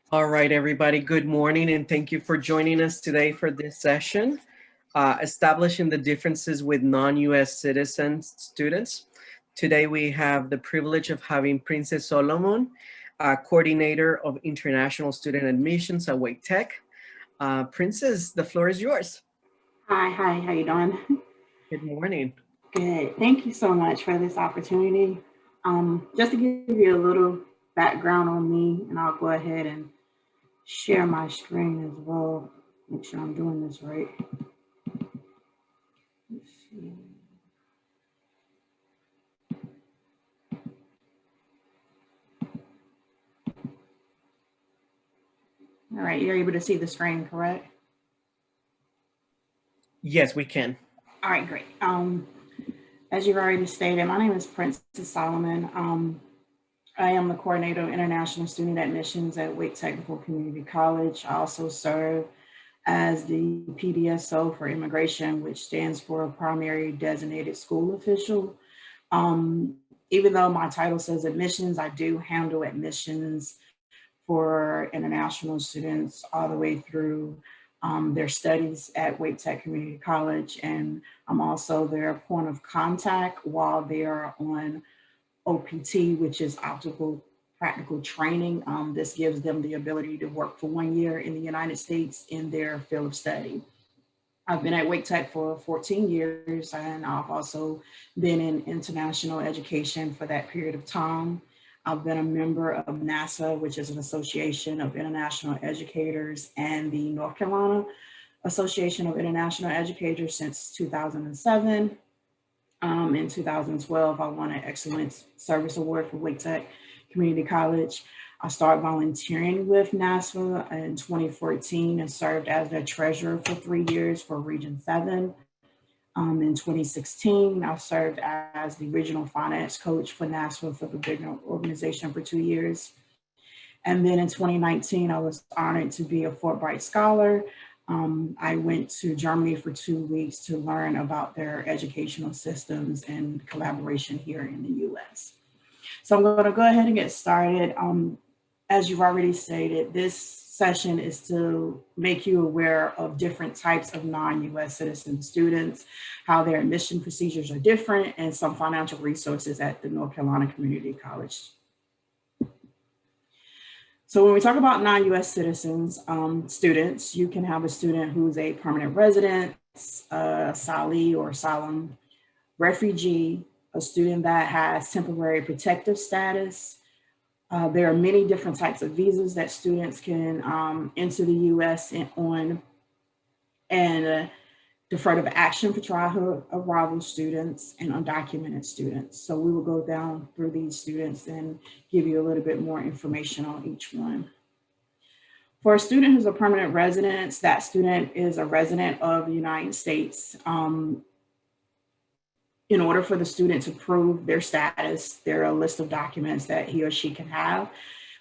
All right, everybody, good morning, and thank you for joining us today for this session, Establishing the Differences with Non-U.S. Citizens Students. Today, we have the privilege of having Princess Solomon, Coordinator of International Student Admissions at Wake Tech. Princess, the floor is yours. Hi, how you doing? Good morning. Good. Thank you so much for this opportunity. Just to give you a little background on me, and I'll go ahead and share my screen as well. Make sure I'm doing this right. Let's see. All right, you're able to see the screen, correct? Yes, we can. All right, great. As you've already stated, my name is Princess Solomon. I am the coordinator of international student admissions at Wake Technical Community College. I also serve as the PDSO for immigration, which stands for primary designated school official. Even though my title says admissions, I do handle admissions for international students all the way through their studies at Wake Tech Community College. And I'm also their point of contact while they are on OPT, which is optical practical training. This gives them the ability to work for 1 year in the United States in their field of study. I've been at Wake Tech for 14 years, and I've also been in international education for that period of time. I've been a member of NASA, which is an association of international educators, and the North Carolina Association of International Educators since 2007. In 2012, I won an Excellence Service Award for Wake Tech Community College. I started volunteering with NASA in 2014 and served as their treasurer for 3 years for Region 7. In 2016, I served as the regional finance coach for NASA for the bigger organization for 2 years. And then in 2019, I was honored to be a Fulbright Scholar. I went to Germany for 2 weeks to learn about their educational systems and collaboration here in the US. So I'm going to go ahead and get started. As you've already stated, this session is to make you aware of different types of non-US citizen students, how their admission procedures are different, and some financial resources at the North Carolina Community College. So when we talk about non-US citizens, students, you can have a student who's a permanent resident, SALI or asylum refugee, a student that has temporary protective status. There are many different types of visas that students can enter the US on, and deferred action for childhood arrival students and undocumented students. So we will go down through these students and give you a little bit more information on each one. For a student who's a permanent resident, that student is a resident of the United States. In order for the student to prove their status, there are a list of documents that he or she can have.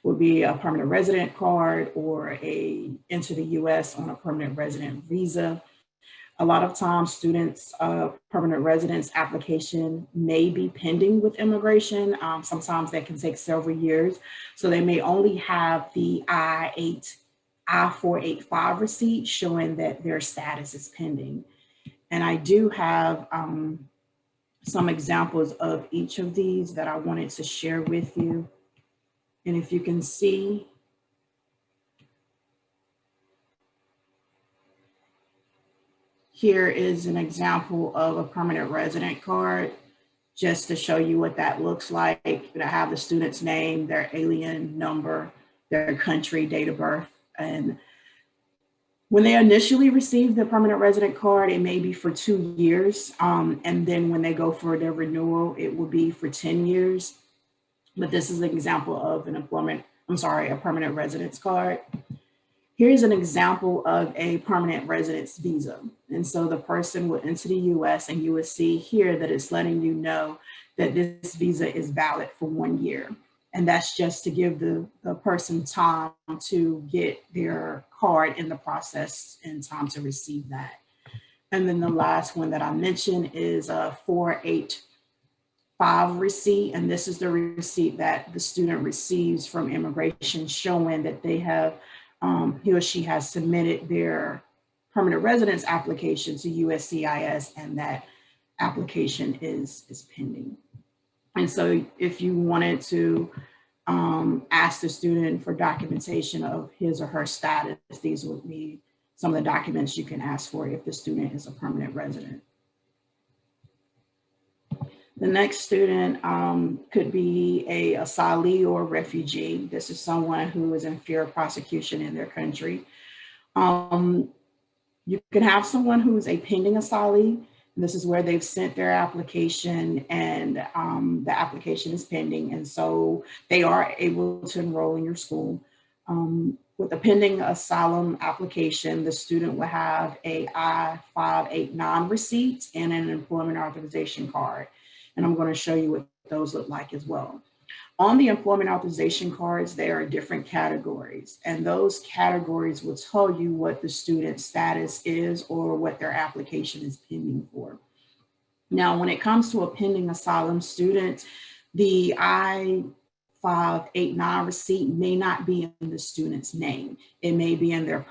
Would be a permanent resident card or a enter the US on a permanent resident visa. A lot of times students' permanent residence application may be pending with immigration. Sometimes that can take several years. So they may only have the I-485 receipt showing that their status is pending. And I do have some examples of each of these that I wanted to share with you. And if you can see, here is an example of a permanent resident card, just to show you what that looks like. I have the student's name, their alien number, their country, date of birth. And when they initially receive the permanent resident card, it may be for 2 years. And then when they go for their renewal, it will be for 10 years. But this is an example of a permanent residence card. Here's an example of a permanent residence visa. And so the person will enter the US, and you will see here that it's letting you know that this visa is valid for 1 year. And that's just to give the person time to get their card in the process and time to receive that. And then the last one that I mentioned is a I-5 receipt, and this is the receipt that the student receives from immigration showing that they have, he or she has submitted their permanent residence application to USCIS and that application is pending. And so if you wanted to ask the student for documentation of his or her status, these would be some of the documents you can ask for if the student is a permanent resident. The next student could be a asylee or refugee. This is someone who is in fear of prosecution in their country. You can have someone who's a pending asylee. This is where they've sent their application and the application is pending. And so they are able to enroll in your school. With a pending asylum application, the student will have a I-589 receipt and an employment authorization card. And I'm going to show you what those look like as well. On the employment authorization cards, there are different categories, and those categories will tell you what the student's status is or what their application is pending for. Now, when it comes to a pending asylum student, the I-589 receipt may not be in the student's name. It may be in their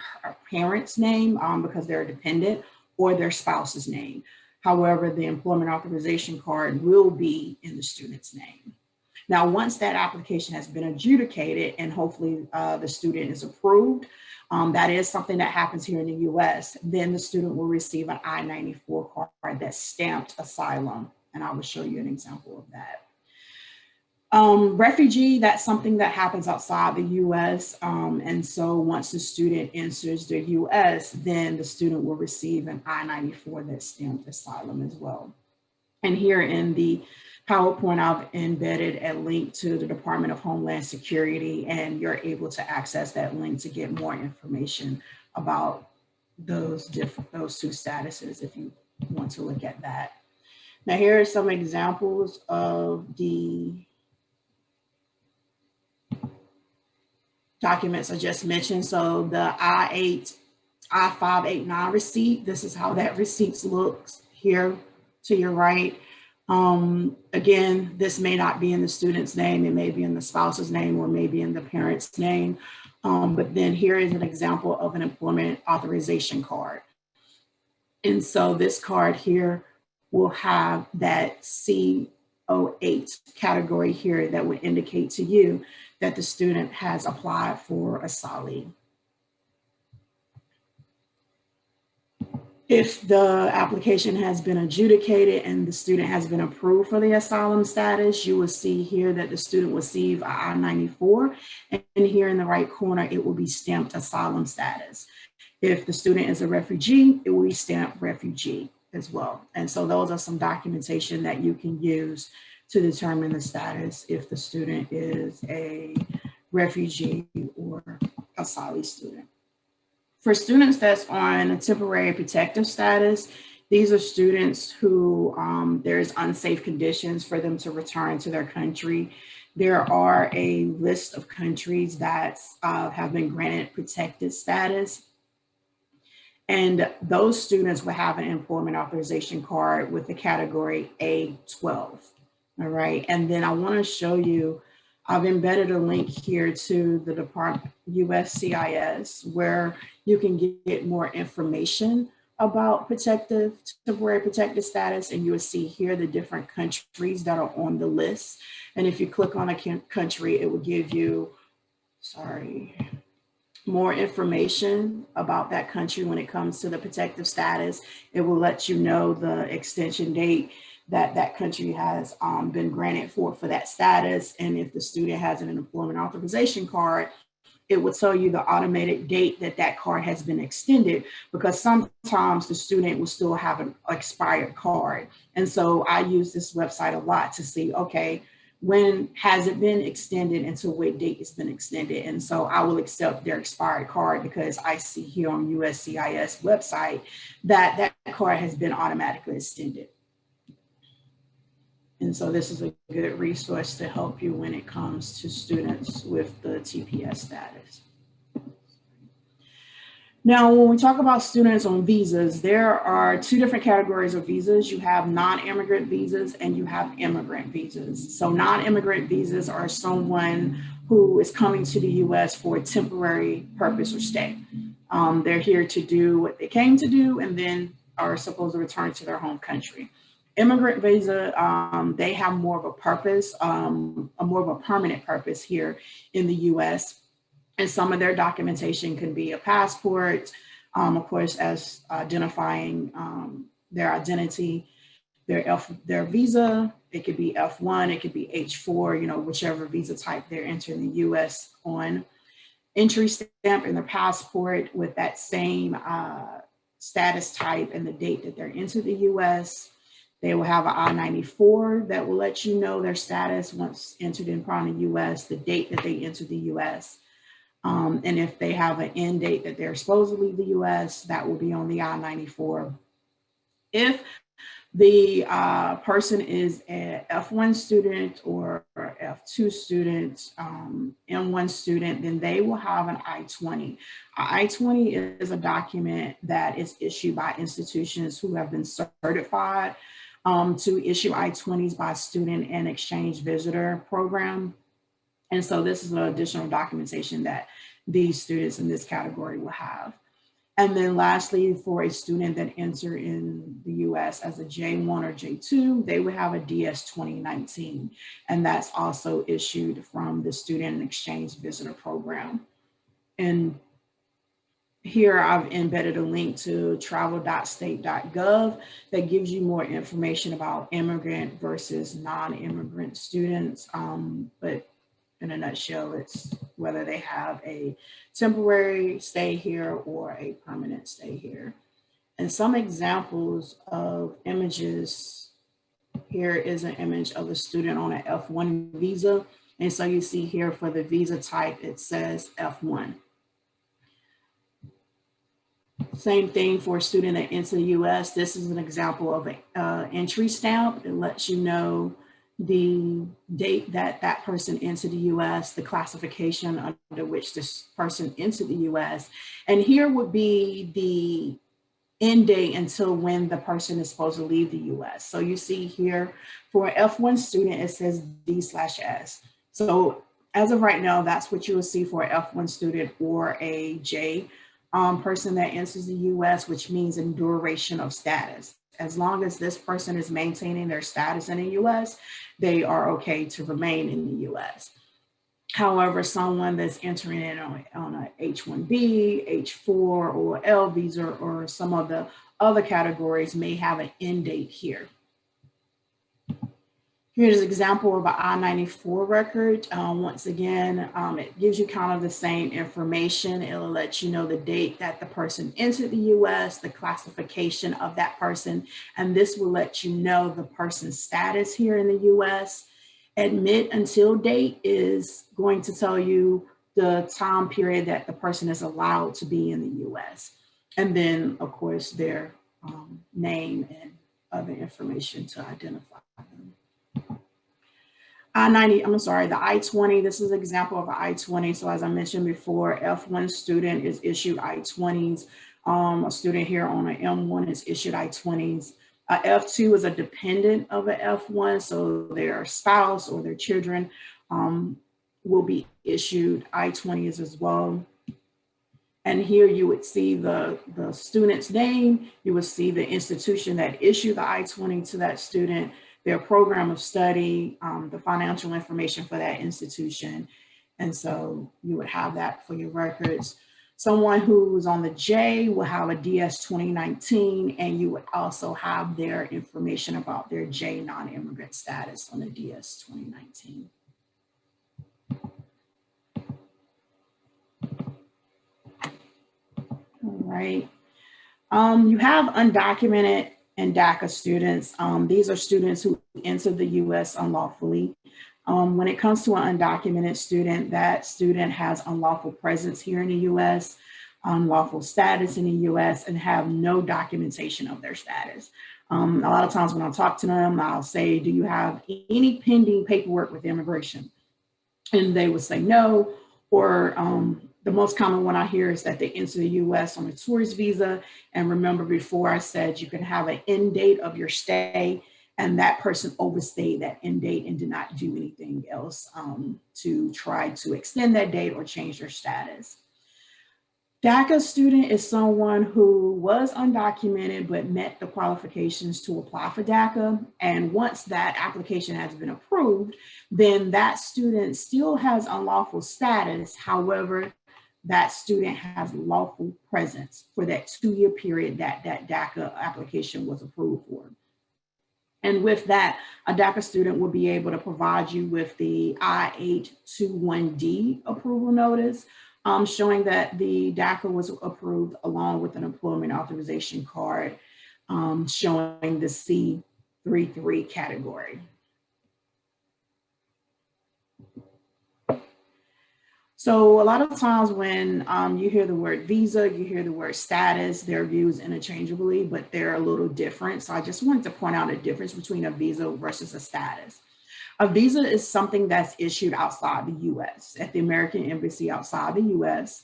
parent's name because they're a dependent, or their spouse's name. However, the employment authorization card will be in the student's name. Now, once that application has been adjudicated and hopefully the student is approved, that is something that happens here in the US, then the student will receive an I-94 card that's stamped asylum. And I will show you an example of that. Refugee, that's something that happens outside the US. And so once the student enters the US, then the student will receive an I-94 that's stamped asylum as well. And here in the PowerPoint, I've embedded a link to the Department of Homeland Security, and you're able to access that link to get more information about those two statuses if you want to look at that. Now, here are some examples of the documents I just mentioned. So the I-589 receipt, this is how that receipt looks here to your right. Again, this may not be in the student's name, it may be in the spouse's name or maybe in the parent's name. But then here is an example of an employment authorization card. And so this card here will have that C08 category here that would indicate to you that the student has applied for asylee. If the application has been adjudicated and the student has been approved for the asylum status, you will see here that the student will receive a I-94, and here in the right corner, it will be stamped asylum status. If the student is a refugee, it will be stamped refugee as well. And so those are some documentation that you can use to determine the status if the student is a refugee or asylee student. For students that's on a temporary protective status, these are students who there's unsafe conditions for them to return to their country. There are a list of countries that have been granted protected status. And those students will have an employment authorization card with the category A12, all right? And then I wanna show you, I've embedded a link here to the Department USCIS where you can get more information about temporary protected status, and you will see here the different countries that are on the list. And if you click on a country, it will give you, more information about that country when it comes to the protective status. It will let you know the extension date that that country has been granted for that status. And if the student has an employment authorization card, it will tell you the automated date that that card has been extended, because sometimes the student will still have an expired card. And so I use this website a lot to see, okay, when has it been extended and to what date it's been extended? And so I will accept their expired card because I see here on USCIS website that that card has been automatically extended. And so this is a good resource to help you when it comes to students with the TPS status. Now, when we talk about students on visas, there are two different categories of visas. You have non-immigrant visas and you have immigrant visas. So non-immigrant visas are someone who is coming to the US for a temporary purpose or stay. They're here to do what they came to do and then are supposed to return to their home country. Immigrant visa, they have more of a purpose, more of a permanent purpose here in the US. And some of their documentation can be a passport, of course, as identifying their identity, their visa. It could be F1, it could be H4, you know, whichever visa type they're entering the US on. Entry stamp in their passport with that same status type and the date that they're into the US. They will have an I-94 that will let you know their status once entered in the US, the date that they entered the US. And if they have an end date that they're supposed to leave the US, that will be on the I-94. If the person is an F1 student or F2 student, M1 student, then they will have an I-20. I-20 is a document that is issued by institutions who have been certified to issue I-20s by student and exchange visitor program. And so this is an additional documentation that these students in this category will have. And then lastly, for a student that enter in the US as a J1 or J2, they would have a DS 2019. And that's also issued from the Student and Exchange Visitor Program. And here I've embedded a link to travel.state.gov that gives you more information about immigrant versus non-immigrant students. But in a nutshell, it's whether they have a temporary stay here or a permanent stay here. And some examples of images, here is an image of a student on an F1 visa. And so you see here for the visa type, it says F1. Same thing for a student that enters the US. This is an example of an entry stamp. It lets you know the date that that person entered the US, the classification under which this person entered the US. And here would be the end date until when the person is supposed to leave the US. So you see here for an F1 student, it says D/S. So as of right now, that's what you will see for an F1 student or a J person that enters the US, which means in duration of status. As long as this person is maintaining their status in the US, they are okay to remain in the US. However, someone that's entering in on a H-1B, H-4, or L visa, or some of the other categories may have an end date here. Here's an example of an I-94 record. Once again, it gives you kind of the same information. It'll let you know the date that the person entered the US, the classification of that person, and this will let you know the person's status here in the US. Admit until date is going to tell you the time period that the person is allowed to be in the US. And then, of course, their name and other information to identify them. The I-20, this is an example of an I-20. So as I mentioned before, F1 student is issued I-20s. A student here on an M1 is issued I-20s. F2 is a dependent of an F1, so their spouse or their children will be issued I-20s as well. And here you would see the student's name, you would see the institution that issued the I-20 to that student, their program of study, the financial information for that institution. And so you would have that for your records. Someone who's on the J will have a DS 2019, and you would also have their information about their J non-immigrant status on the DS 2019. All right. You have undocumented and DACA students. These are students who enter the US unlawfully. When it comes to an undocumented student, that student has unlawful presence here in the US, unlawful status in the US, and have no documentation of their status. A lot of times when I talk to them, I'll say, do you have any pending paperwork with immigration? And they would say no, or The most common one I hear is that they enter the US on a tourist visa. And remember before I said you can have an end date of your stay, and that person overstayed that end date and did not do anything else to try to extend that date or change their status. DACA student is someone who was undocumented but met the qualifications to apply for DACA. And once that application has been approved, then that student still has unlawful status. However, that student has lawful presence for that 2-year period that that DACA application was approved for. And with that, a DACA student will be able to provide you with the I-821D approval notice, showing that the DACA was approved, along with an employment authorization card showing the C33 category. So a lot of times when you hear the word visa, you hear the word status, they're used interchangeably, but they're a little different. So I just wanted to point out a difference between a visa versus a status. A visa is something that's issued outside the US, at the American Embassy outside the US.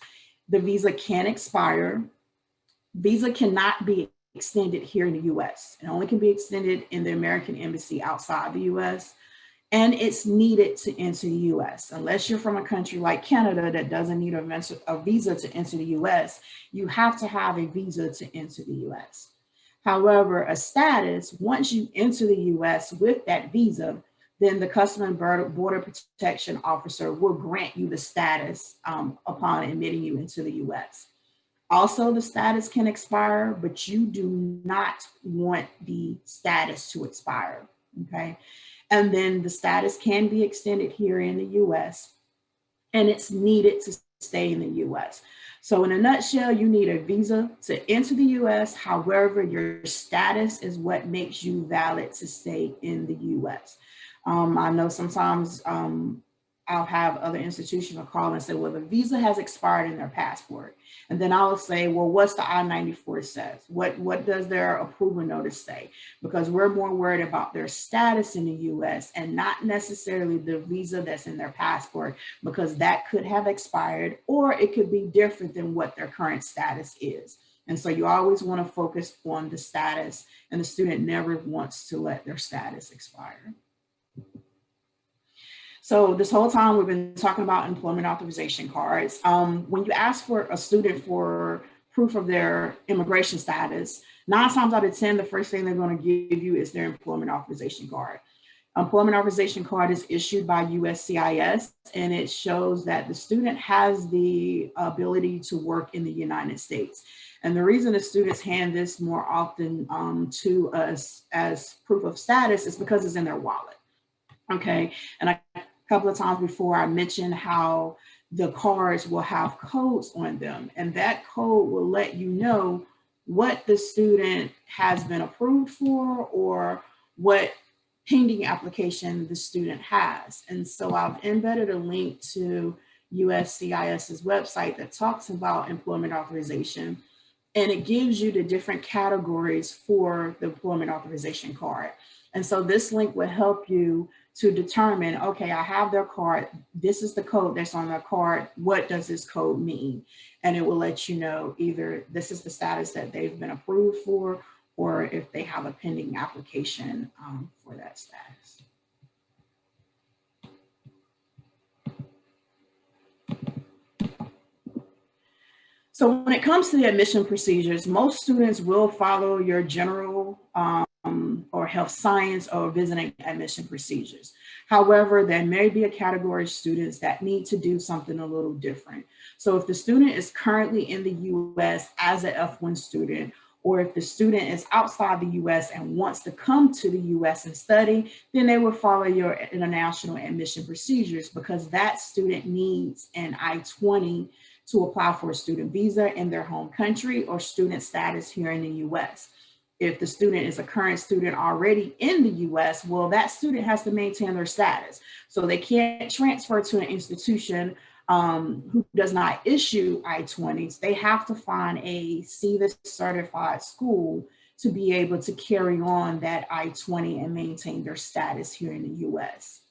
The visa can expire. Visa cannot be extended here in the US. It only can be extended in the American Embassy outside the US. And it's needed to enter the US. Unless you're from a country like Canada that doesn't need a visa to enter the US, you have to have a visa to enter the US. However, a status, once you enter the US with that visa, then the Customs and Border Protection Officer will grant you the status upon admitting you into the US. Also, the status can expire, but you do not want the status to expire, okay? And then the status can be extended here in the US, and it's needed to stay in the US. So in a nutshell, you need a visa to enter the US. However, your status is what makes you valid to stay in the US. I know sometimes I'll have other institutions call and say, well, the visa has expired in their passport. And then I'll say, well, what's the I-94 says? What does their approval notice say? Because we're more worried about their status in the US and not necessarily the visa that's in their passport, because that could have expired, or it could be different than what their current status is. And so you always want to focus on the status, and the student never wants to let their status expire. So this whole time we've been talking about employment authorization cards. When you ask for a student for proof of their immigration status, 9 times out of 10, the first thing they're going to give you is their employment authorization card. Employment authorization card is issued by USCIS, and it shows that the student has the ability to work in the United States. And the reason the students hand this more often to us as proof of status is because it's in their wallet. Okay, and a couple of times before I mentioned how the cards will have codes on them, and that code will let you know what the student has been approved for or what pending application the student has. And so I've embedded a link to USCIS's website that talks about employment authorization, and it gives you the different categories for the employment authorization card. And so this link will help you to determine, okay, I have their card. This is the code that's on their card. What does this code mean? And it will let you know either this is the status that they've been approved for, or if they have a pending application for that status. So when it comes to the admission procedures, most students will follow your general or health science or visiting admission procedures. However, there may be a category of students that need to do something a little different. So if the student is currently in the US as an F1 student, or if the student is outside the US and wants to come to the US and study, then they will follow your international admission procedures, because that student needs an I-20 to apply for a student visa in their home country or student status here in the US. If the student is a current student already in the US, well, that student has to maintain their status. So they can't transfer to an institution who does not issue I-20s. They have to find a CVIS certified school to be able to carry on that I-20 and maintain their status here in the US.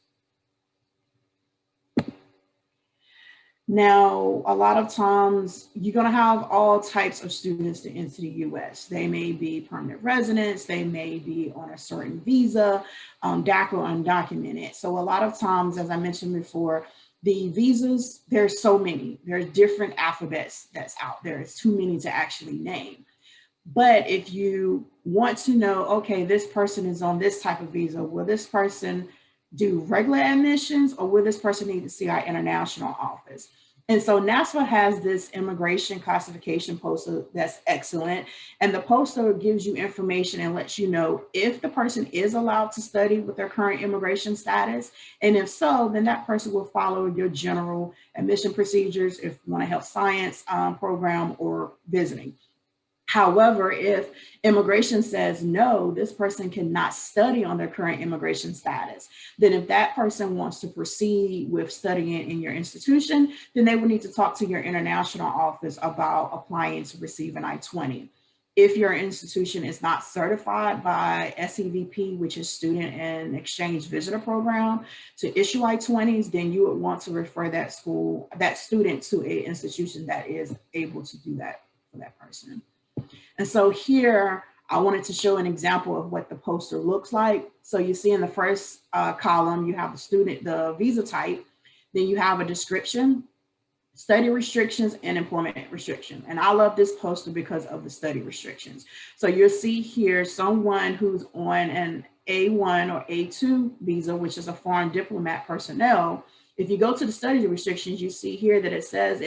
Now, a lot of times you're going to have all types of students to enter the U.S. They may be permanent residents, they may be on a certain visa, DACA or undocumented. So a lot of times, as I mentioned before, the visas, there's so many, there's different alphabets that's out there. It's too many to actually name. But if you want to know, okay, this person is on this type of visa, will this person do regular admissions or will this person need to see our international office? And so NASFA has this immigration classification poster that's excellent. And the poster gives you information and lets you know if the person is allowed to study with their current immigration status. And if so, then that person will follow your general admission procedures if you want a health science program or visiting. However, if immigration says, no, this person cannot study on their current immigration status, then if that person wants to proceed with studying in your institution, then they will need to talk to your international office about applying to receive an I-20. If your institution is not certified by SEVP, which is Student and Exchange Visitor Program, to issue I-20s, then you would want to refer that student to an institution that is able to do that for that person. And so here, I wanted to show an example of what the poster looks like. So you see in the first column, you have the student, the visa type, then you have a description, study restrictions, and employment restriction. And I love this poster because of the study restrictions. So you'll see here someone who's on an A1 or A2 visa, which is a foreign diplomat personnel. If you go to the study restrictions, you see here that it says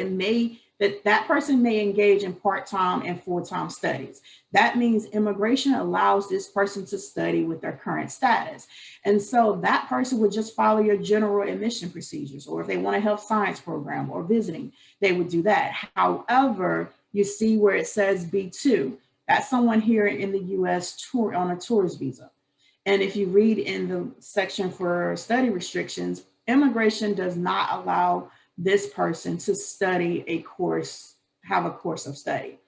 that person may engage in part-time and full-time studies. That means immigration allows this person to study with their current status. And so that person would just follow your general admission procedures, or if they want a health science program or visiting, they would do that. However, you see where it says B2, that's someone here in the US on a tourist visa. And if you read in the section for study restrictions, immigration does not allow this person to study a course, have a course of study.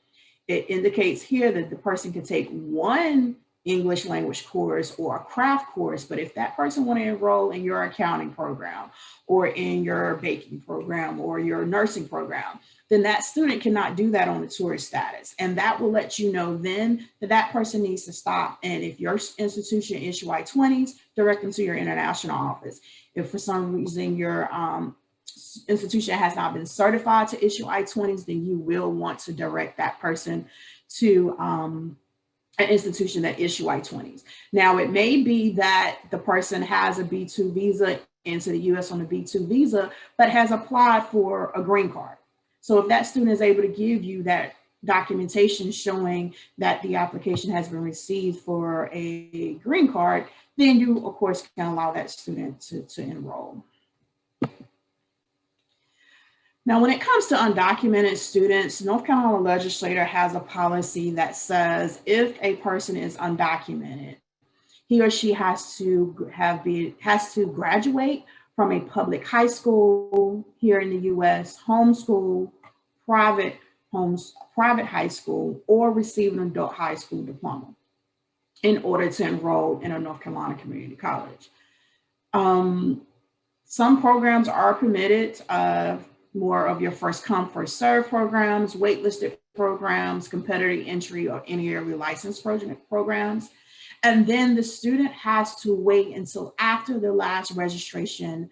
It indicates here that the person can take one English language course or a craft course, but if that person want to enroll in your accounting program or in your baking program or your nursing program, then that student cannot do that on the tourist status. And that will let you know then that that person needs to stop. And if your institution issue I-20s, direct them to your international office. If for some reason your institution has not been certified to issue I-20s, then you will want to direct that person to an institution that issue I-20s. Now, it may be that the person has a B2 visa into the US on a B2 visa, but has applied for a green card. So if that student is able to give you that documentation showing that the application has been received for a green card, then you, of course, can allow that student to enroll. Now, when it comes to undocumented students, North Carolina legislature has a policy that says if a person is undocumented, he or she has to graduate from a public high school here in the US, homeschool, private high school, or receive an adult high school diploma in order to enroll in a North Carolina community college. Some programs are permitted, more of your first come, first serve programs, waitlisted programs, competitive entry, or any early license programs. And then the student has to wait until after the last registration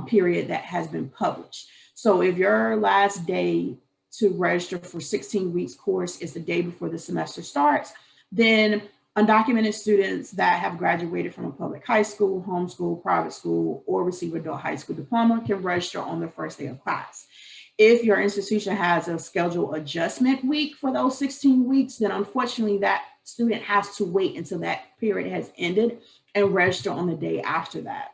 period that has been published. So if your last day to register for 16 weeks course is the day before the semester starts, then undocumented students that have graduated from a public high school, homeschool, private school, or receive adult high school diploma can register on their first day of class. If your institution has a schedule adjustment week for those 16 weeks, then unfortunately that student has to wait until that period has ended and register on the day after that.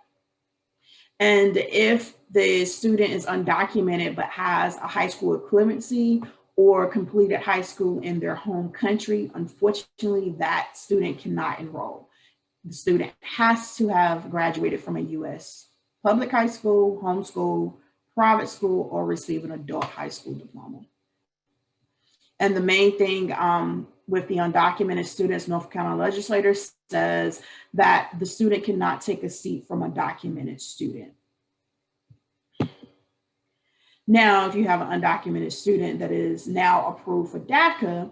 And if the student is undocumented but has a high school equivalency or completed high school in their home country, unfortunately, that student cannot enroll. The student has to have graduated from a US public high school, homeschool, private school, or receive an adult high school diploma. And the main thing with the undocumented students, North Carolina legislature says that the student cannot take a seat from a documented student. Now, if you have an undocumented student that is now approved for DACA,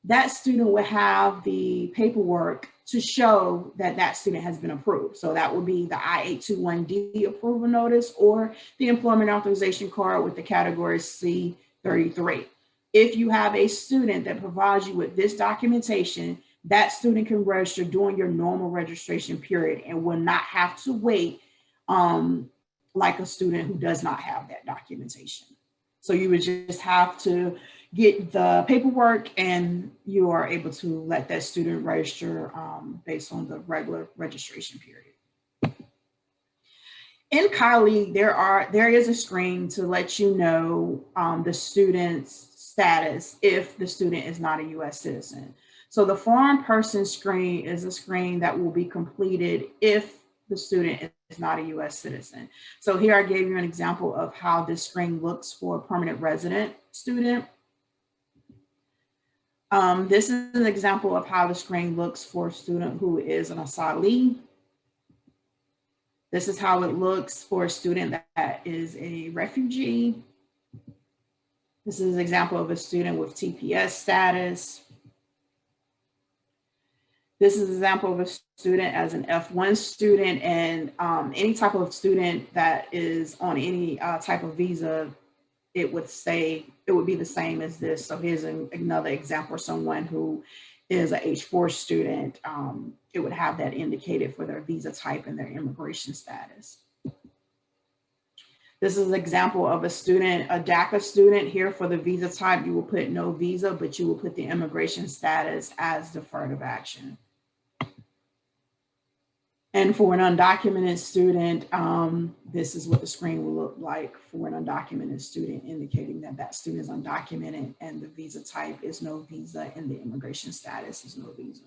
that student will have the paperwork to show that that student has been approved. So that would be the I-821D approval notice or the employment authorization card with the category C33. If you have a student that provides you with this documentation, that student can register during your normal registration period and will not have to wait like a student who does not have that documentation. So you would just have to get the paperwork and you are able to let that student register based on the regular registration period. In colleague, there is a screen to let you know the student's status if the student is not a U.S. citizen. So the foreign person screen is a screen that will be completed if the student is not a U.S. citizen. So here I gave you an example of how this screen looks for a permanent resident student. This is an example of how the screen looks for a student who is an asylee. This is how it looks for a student that is a refugee. This is an example of a student with TPS status. This is an example of a student as an F1 student, and any type of student that is on any type of visa, it would be the same as this. So here's another example of someone who is a H4 student. It would have that indicated for their visa type and their immigration status. This is an example of a student, a DACA student. Here for the visa type, you will put no visa, but you will put the immigration status as deferred of action. And for an undocumented student, this is what the screen will look like for an undocumented student, indicating that that student is undocumented and the visa type is no visa and the immigration status is no visa.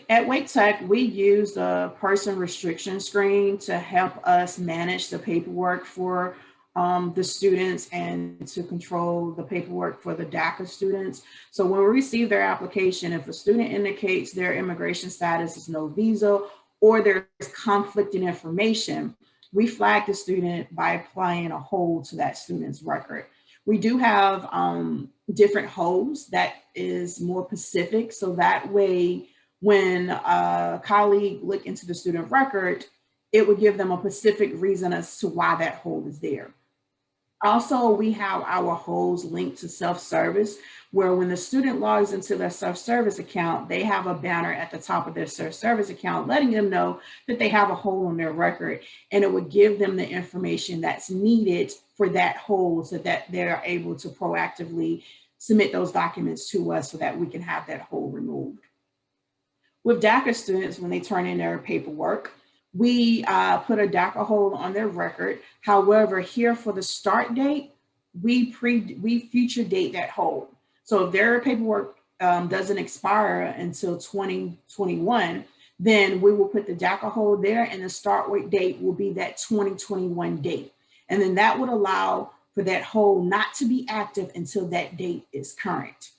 At Wake Tech, we use the person restriction screen to help us manage the paperwork for the students and to control the paperwork for the DACA students. So when we receive their application, if a student indicates their immigration status is no visa or there's conflicting information, we flag the student by applying a hold to that student's record. We do have different holds that is more specific, so that way when a colleague look into the student record, it would give them a specific reason as to why that hold is there. Also, we have our holds linked to self-service, where when the student logs into their self-service account, they have a banner at the top of their self-service account letting them know that they have a hold on their record, and it would give them the information that's needed for that hold so that they're able to proactively submit those documents to us so that we can have that hold removed. With DACA students, when they turn in their paperwork, we put a DACA hold on their record. However, here for the start date, we future date that hold. So if their paperwork doesn't expire until 2021, then we will put the DACA hold there and the start date will be that 2021 date. And then that would allow for that hold not to be active until that date is current.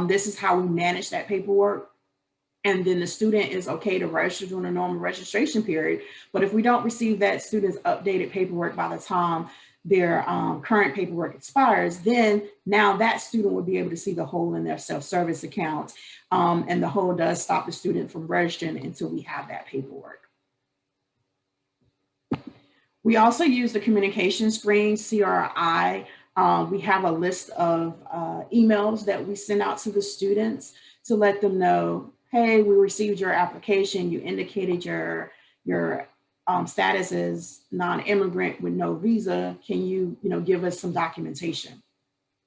This is how we manage that paperwork. And then the student is okay to register during a normal registration period. But if we don't receive that student's updated paperwork by the time their current paperwork expires, then now that student will be able to see the hold in their self-service account. And the hold does stop the student from registering until we have that paperwork. We also use the communication screen, CRI. We have a list of emails that we send out to the students to let them know, hey, we received your application. You indicated your status as non-immigrant with no visa. Can you, give us some documentation?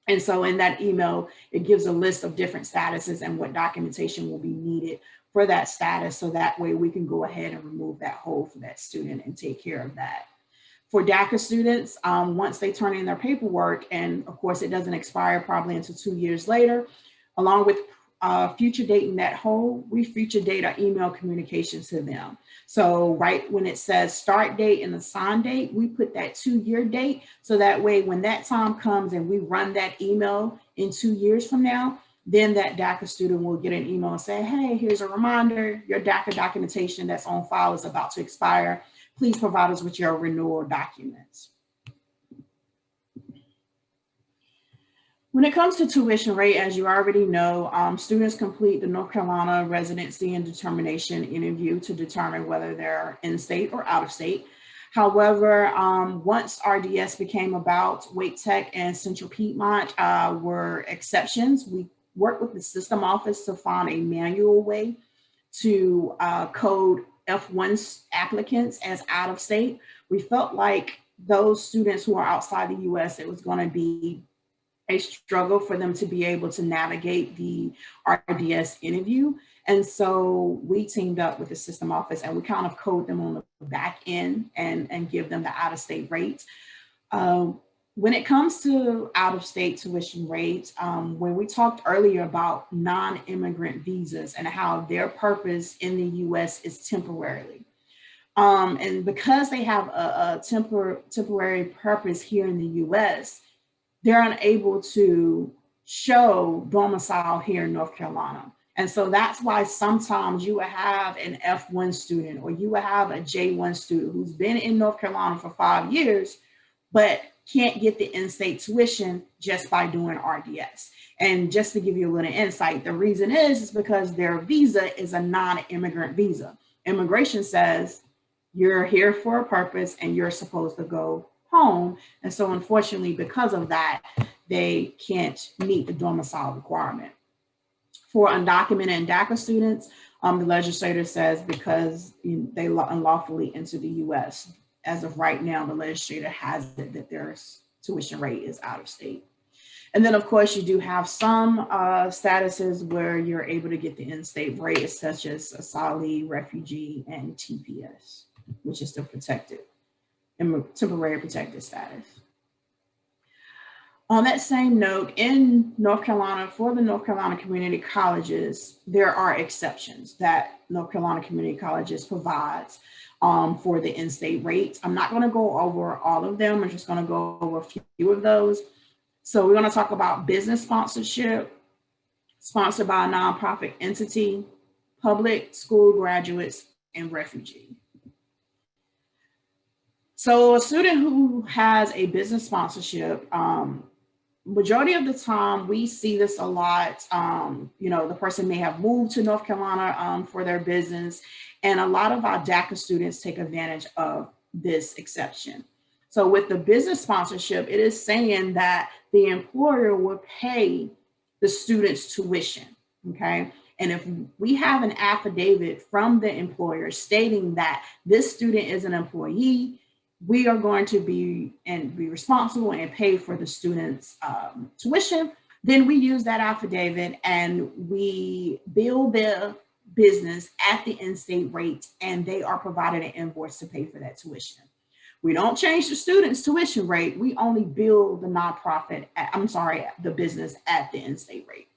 And so in that email, it gives a list of different statuses and what documentation will be needed for that status. So that way we can go ahead and remove that hold for that student and take care of that. For DACA students, once they turn in their paperwork, and of course it doesn't expire probably until 2 years later, along with future dating that hold, we future date our email communication to them. So right when it says start date and assign date, we put that 2-year date. So that way, when that time comes and we run that email in 2 years from now, then that DACA student will get an email and say, hey, here's a reminder, your DACA documentation that's on file is about to expire. please provide us with your renewal documents. When it comes to tuition rate, as you already know, students complete the North Carolina residency and determination interview to determine whether they're in-state or out-of-state. However, once RDS became about, Wake Tech and Central Piedmont were exceptions. We worked with the system office to find a manual way to code F1 applicants as out-of-state. We felt like those students who are outside the US, it was going to be a struggle for them to be able to navigate the RDS interview. And so we teamed up with the system office and we kind of code them on the back end and give them the out-of-state rates. When it comes to out-of-state tuition rates, when we talked earlier about non-immigrant visas and how their purpose in the US is temporarily. And because they have a temporary purpose here in the US, they're unable to show domicile here in North Carolina. And so that's why sometimes you will have an F1 student or you will have a J1 student who's been in North Carolina for 5 years, but can't get the in-state tuition just by doing RDS. And just to give you a little insight, the reason is because their visa is a non-immigrant visa. Immigration says you're here for a purpose and you're supposed to go home. And so unfortunately, because of that, they can't meet the domicile requirement. For undocumented and DACA students, the legislator says because they unlawfully enter the US, as of right now, the legislator has it that their tuition rate is out of state. And then of course, you do have some statuses where you're able to get the in-state rate, such as asylee, refugee, and TPS, which is still protected. Temporary protected status. On that same note, in North Carolina, for the North Carolina community colleges, there are exceptions that North Carolina community colleges provides for the in-state rates. I'm not going to go over all of them. I'm just going to go over a few of those. So we're going to talk about business sponsorship, sponsored by a nonprofit entity, public school graduates, and refugee. So a student who has a business sponsorship, majority of the time we see this a lot. The person may have moved to North Carolina for their business, and a lot of our DACA students take advantage of this exception. So with the business sponsorship, it is saying that the employer will pay the student's tuition, okay? And if we have an affidavit from the employer stating that this student is an employee, we are going to be responsible and pay for the student's tuition. Then we use that affidavit and we bill the business at the in-state rate, and they are provided an invoice to pay for that tuition. We don't change the student's tuition rate. We only bill the the business at the in-state rate.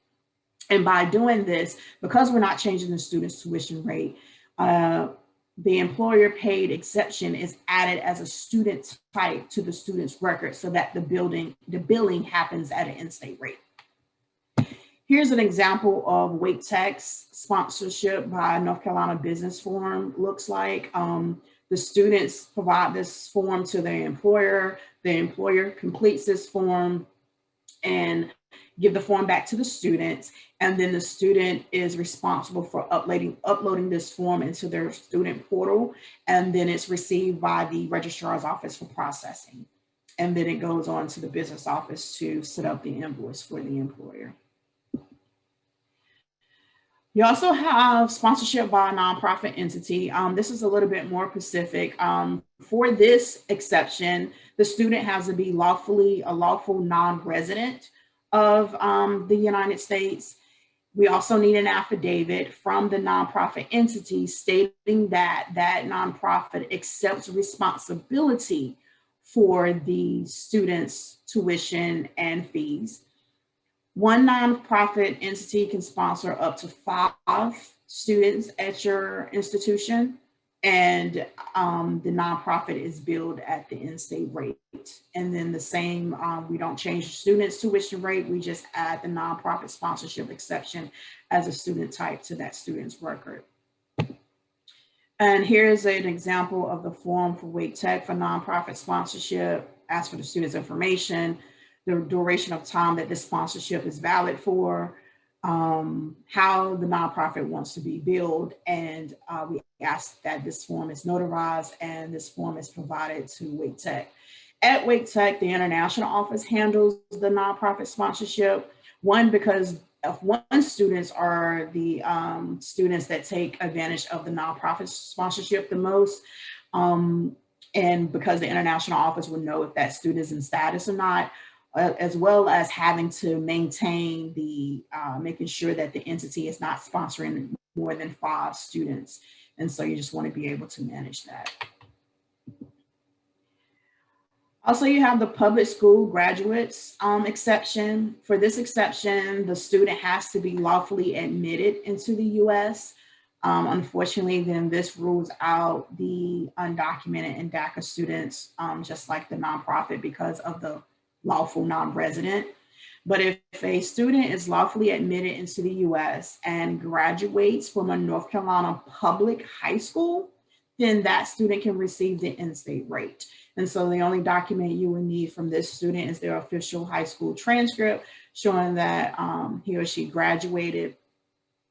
And by doing this, because we're not changing the student's tuition rate, the employer paid exception is added as a student type to the student's record so that the billing happens at an in-state rate. Here's an example of Wake Tech's sponsorship by North Carolina Business Forum looks like. The students provide this form to their employer. The employer completes this form and give the form back to the students, and then the student is responsible for uploading this form into their student portal, and then it's received by the registrar's office for processing. And then it goes on to the business office to set up the invoice for the employer. You also have sponsorship by a nonprofit entity. This is a little bit more specific. For this exception, the student has to be a lawful non-resident of the United States. We also need an affidavit from the nonprofit entity stating that that nonprofit accepts responsibility for the student's tuition and fees. One nonprofit entity can sponsor up to 5 students at your institution, and the nonprofit is billed at the in-state rate. And then the same, we don't change the student's tuition rate, we just add the nonprofit sponsorship exception as a student type to that student's record. And here's an example of the form for Wake Tech for nonprofit sponsorship. Ask for the student's information, the duration of time that this sponsorship is valid for, how the nonprofit wants to be billed, and we ask that this form is notarized and this form is provided to Wake Tech. At Wake Tech, the international office handles the nonprofit sponsorship. One, because F1 students are the students that take advantage of the nonprofit sponsorship the most. And because the international office will know if that student is in status or not, as well as having to maintain the, making sure that the entity is not sponsoring more than 5 students. And so you just want to be able to manage that. Also, you have the public school graduates exception. For this exception, the student has to be lawfully admitted into the US. Unfortunately, then this rules out the undocumented and DACA students, just like the nonprofit, because of the lawful non-resident. But if a student is lawfully admitted into the US and graduates from a North Carolina public high school, then that student can receive the in-state rate. And so the only document you will need from this student is their official high school transcript showing that he or she graduated,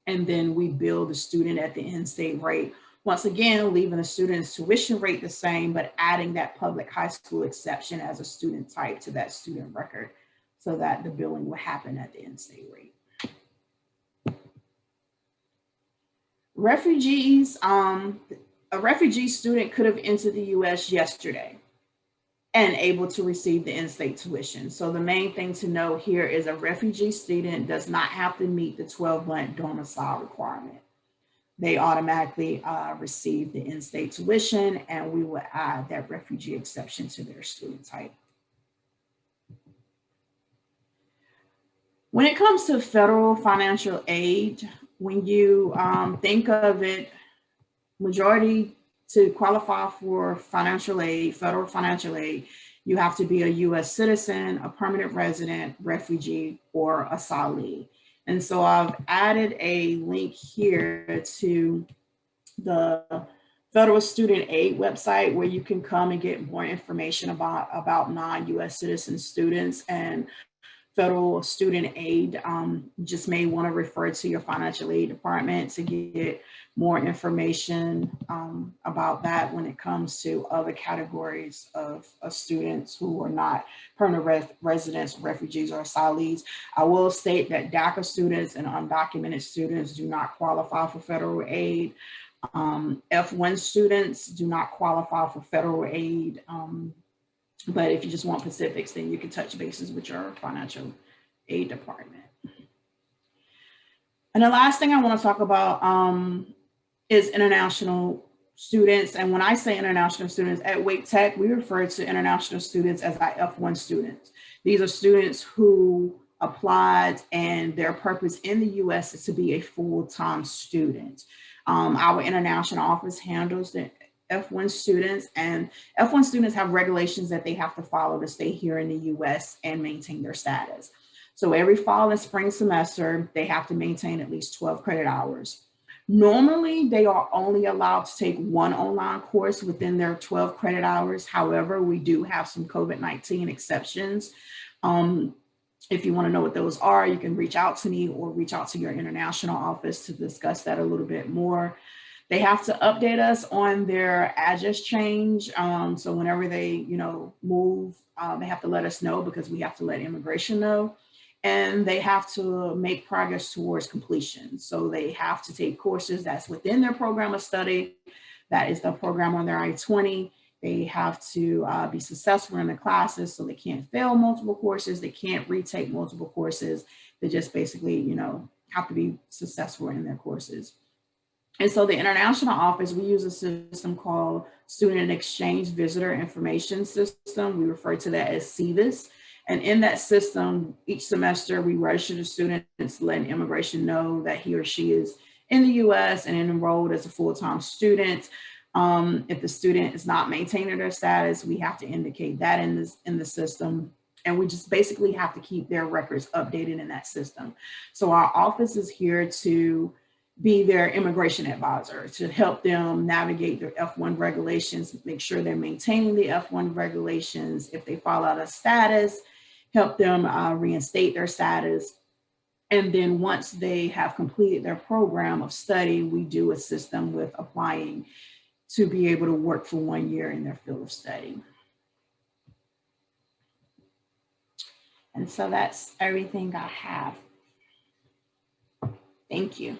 and then we bill the student at the in-state rate. Once again, leaving the student's tuition rate the same, but adding that public high school exception as a student type to that student record so that the billing will happen at the in-state rate. Refugees, a refugee student could have entered the US yesterday and able to receive the in-state tuition. So the main thing to know here is a refugee student does not have to meet the 12-month domicile requirement. They automatically receive the in-state tuition, and we will add that refugee exception to their student type. When it comes to federal financial aid, when you think of it, majority to qualify for financial aid, federal financial aid, you have to be a US citizen, a permanent resident, refugee, or asylee. And so I've added a link here to the Federal Student Aid website where you can come and get more information about non-US citizen students and federal student aid. Just may want to refer to your financial aid department to get more information about that when it comes to other categories of students who are not permanent residents, refugees, or asylees. I will state that DACA students and undocumented students do not qualify for federal aid. F1 students do not qualify for federal aid. But if you just want specifics, then you can touch bases with your financial aid department. And the last thing I want to talk about is international students. And when I say international students at Wake Tech, we refer to international students as our F1 students. These are students who applied and their purpose in the US is to be a full-time student. Our international office handles the F1 students, and F1 students have regulations that they have to follow to stay here in the US and maintain their status. So every fall and spring semester, they have to maintain at least 12 credit hours. Normally, they are only allowed to take one online course within their 12 credit hours. However, we do have some COVID-19 exceptions. If you want to know what those are, you can reach out to me or reach out to your international office to discuss that a little bit more. They have to update us on their address change. So whenever they, move, they have to let us know because we have to let immigration know. And they have to make progress towards completion. So they have to take courses that's within their program of study. That is the program on their I-20. They have to be successful in the classes, so they can't fail multiple courses. They can't retake multiple courses. They just basically, have to be successful in their courses. And so the international office, we use a system called Student Exchange Visitor Information System. We refer to that as SEVIS. And in that system, each semester, we register the students, letting immigration know that he or she is in the US and enrolled as a full-time student. If the student is not maintaining their status, we have to indicate that in the system. And we just basically have to keep their records updated in that system. So our office is here to be their immigration advisor to help them navigate their F1 regulations, make sure they're maintaining the F1 regulations. If they fall out of status, help them reinstate their status. And then once they have completed their program of study, we do assist them with applying to be able to work for 1 year in their field of study. And so that's everything I have. Thank you.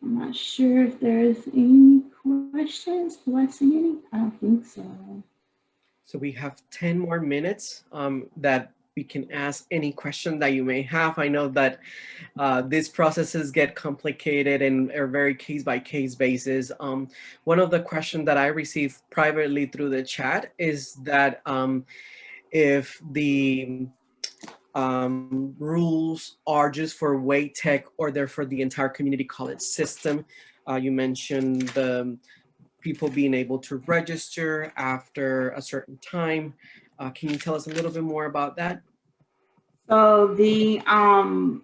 I'm not sure if there's any questions. Do I see any? I don't think so. So we have 10 more minutes that we can ask any question that you may have. I know that these processes get complicated and are very case-by-case basis. One of the questions that I received privately through the chat is that if the rules are just for Wake Tech or they're for the entire community college system. You mentioned the people being able to register after a certain time. Can you tell us a little bit more about that? So the, and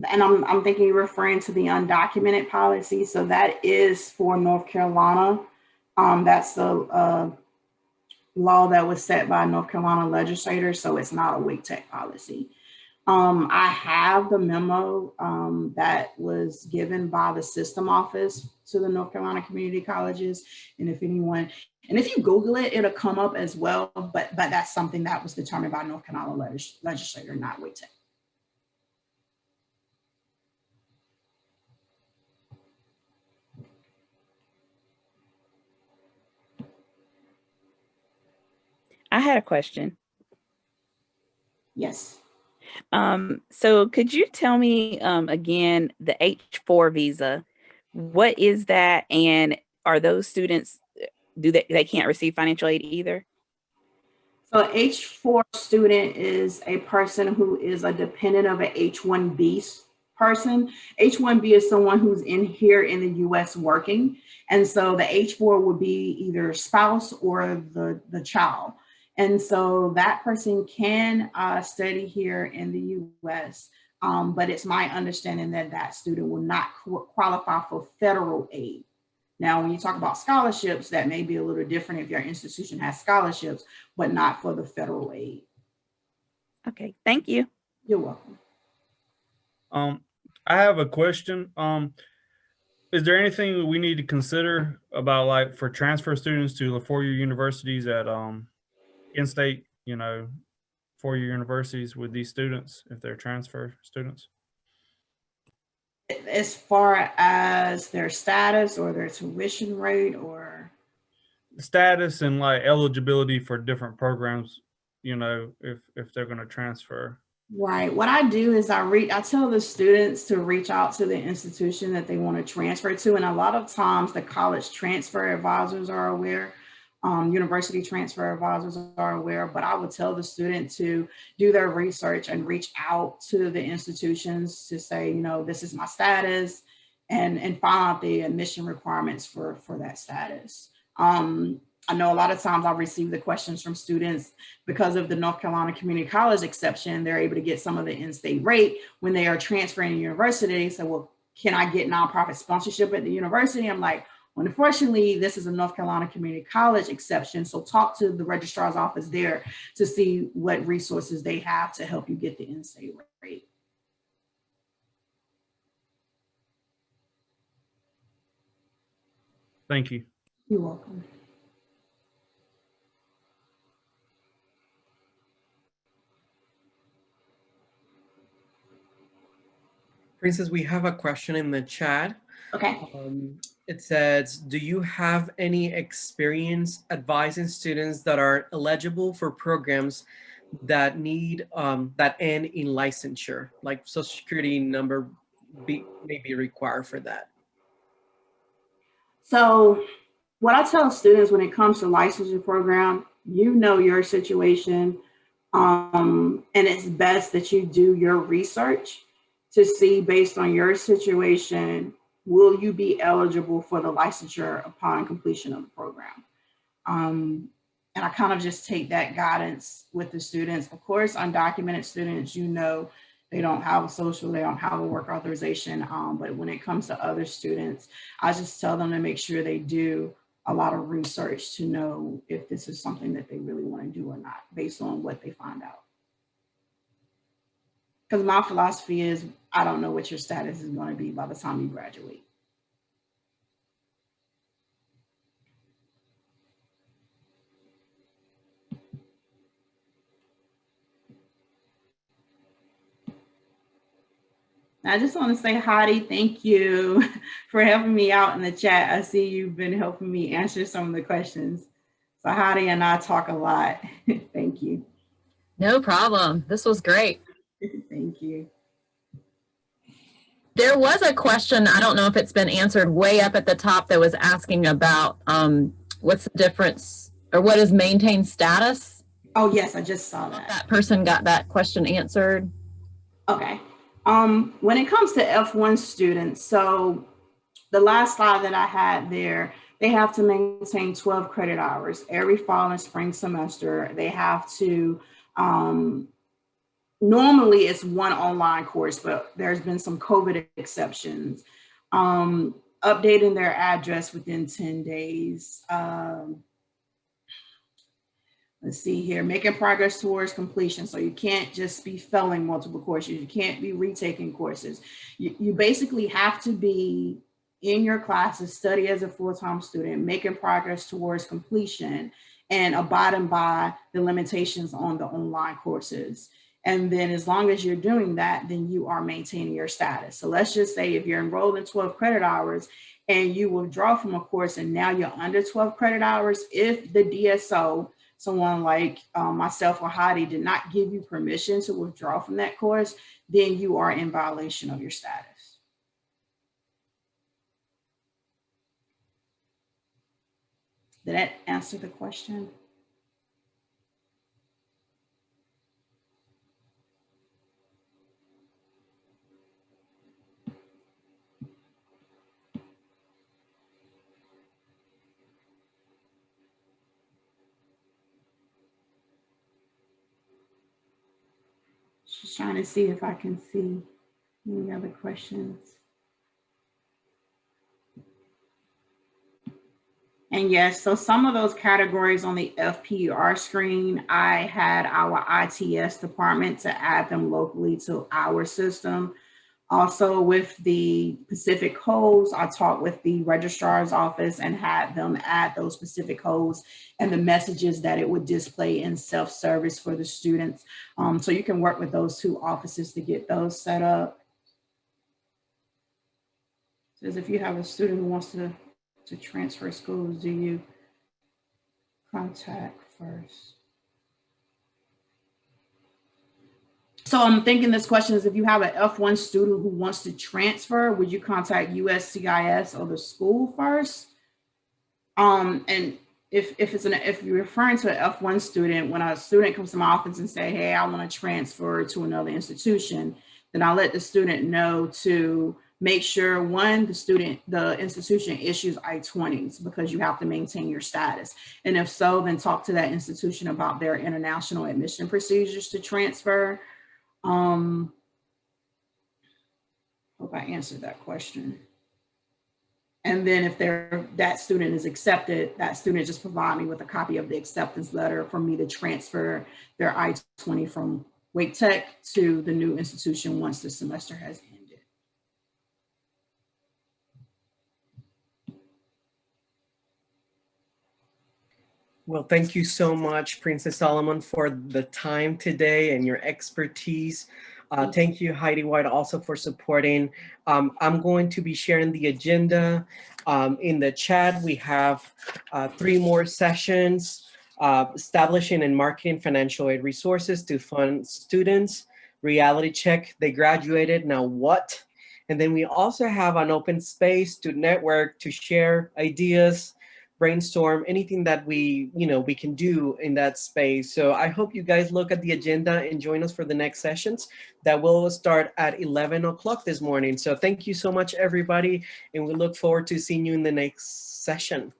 I'm thinking you're referring to the undocumented policy. So that is for North Carolina. That's the law that was set by North Carolina legislators. So it's not a Wake Tech policy. I have the memo that was given by the system office to the North Carolina community colleges. And if anyone, and if you Google it, it'll come up as well, but that's something that was determined by North Carolina legislator, not Wake Tech. I had a question. Yes. So could you tell me again, the H-4 visa, what is that? And are those students, they can't receive financial aid either? So H-4 student is a person who is a dependent of an H-1B person. H-1B is someone who's in here in the US working. And so the H-4 would be either spouse or the child. And so that person can study here in the US, but it's my understanding that that student will not qualify for federal aid. Now, when you talk about scholarships, that may be a little different if your institution has scholarships, but not for the federal aid. Okay, thank you. You're welcome. I have a question. Is there anything we need to consider about, like, for transfer students to the four-year universities at in-state, you know, four-year universities with these students if they're transfer students? As far as their status or their tuition rate or? Status and like eligibility for different programs, you know, if they're going to transfer. Right. What I do is I tell the students to reach out to the institution that they want to transfer to. And a lot of times the college transfer advisors are aware. University transfer advisors are aware, but I would tell the student to do their research and reach out to the institutions to say, you know, this is my status, and find out the admission requirements for that status. I know a lot of times I receive the questions from students because of the North Carolina Community College exception. They're able to get some of the in-state rate when they are transferring to university. So, well, can I get nonprofit sponsorship at the university? I'm like, well, unfortunately, this is a North Carolina Community College exception. So talk to the registrar's office there to see what resources they have to help you get the in-state rate. Thank you. You're welcome. Princess, we have a question in the chat. Okay. It says, do you have any experience advising students that are eligible for programs that need, that end in licensure, like Social Security number may be required for that? So what I tell students when it comes to licensure program, you know your situation, and it's best that you do your research to see, based on your situation, will you be eligible for the licensure upon completion of the program? And I kind of just take that guidance with the students. Of course, undocumented students, you know, they don't have a social, they don't have a work authorization. But when it comes to other students, I just tell them to make sure they do a lot of research to know if this is something that they really want to do or not, based on what they find out. Because my philosophy is, I don't know what your status is going to be by the time you graduate. I just want to say, Heidi, thank you for helping me out in the chat. I see you've been helping me answer some of the questions. So Heidi and I talk a lot. Thank you. No problem. This was great. Thank you. There was a question, I don't know if it's been answered, way up at the top that was asking about what's the difference, or what is maintained status? Oh, yes, I just saw that. That person got that question answered. Okay. When it comes to F1 students, so the last slide that I had there, they have to maintain 12 credit hours every fall and spring semester. They have to, normally it's one online course, but there's been some COVID exceptions. Updating their address within 10 days. Let's see here, making progress towards completion. So you can't just be failing multiple courses. You can't be retaking courses. You basically have to be in your classes, study as a full-time student, making progress towards completion, and abiding by the limitations on the online courses. And then as long as you're doing that, then you are maintaining your status. So let's just say if you're enrolled in 12 credit hours and you withdraw from a course and now you're under 12 credit hours, if the DSO, someone like myself or Heidi, did not give you permission to withdraw from that course, then you are in violation of your status. Did that answer the question? Just trying to see if I can see any other questions. And yes, so some of those categories on the FPR screen, I had our ITS department to add them locally to our system. Also with the specific codes, I talked with the registrar's office and had them add those specific codes and the messages that it would display in self-service for the students. So you can work with those two offices to get those set up. Says if you have a student who wants to transfer schools, do you contact first? So I'm thinking this question is, if you have an F1 student who wants to transfer, would you contact USCIS or the school first? And if you're referring to an F1 student, when a student comes to my office and say, hey, I want to transfer to another institution, then I'll let the student know to make sure, one, the institution issues I-20s, because you have to maintain your status. And if so, then talk to that institution about their international admission procedures to transfer. Hope I answered that question. And then if that student is accepted, that student just provide me with a copy of the acceptance letter for me to transfer their I-20 from Wake Tech to the new institution once the semester has ended. Well, thank you so much, Princess Solomon, for the time today and your expertise. Thank you, Heidi White, also for supporting. I'm going to be sharing the agenda in the chat. We have 3 more sessions: establishing and marketing financial aid resources to fund students, reality check, they graduated, now what? And then we also have an open space to network, to share ideas, brainstorm anything that we can do in that space. So I hope you guys look at the agenda and join us for the next sessions that will start at 11 o'clock this morning. So thank you so much, everybody, and we look forward to seeing you in the next session.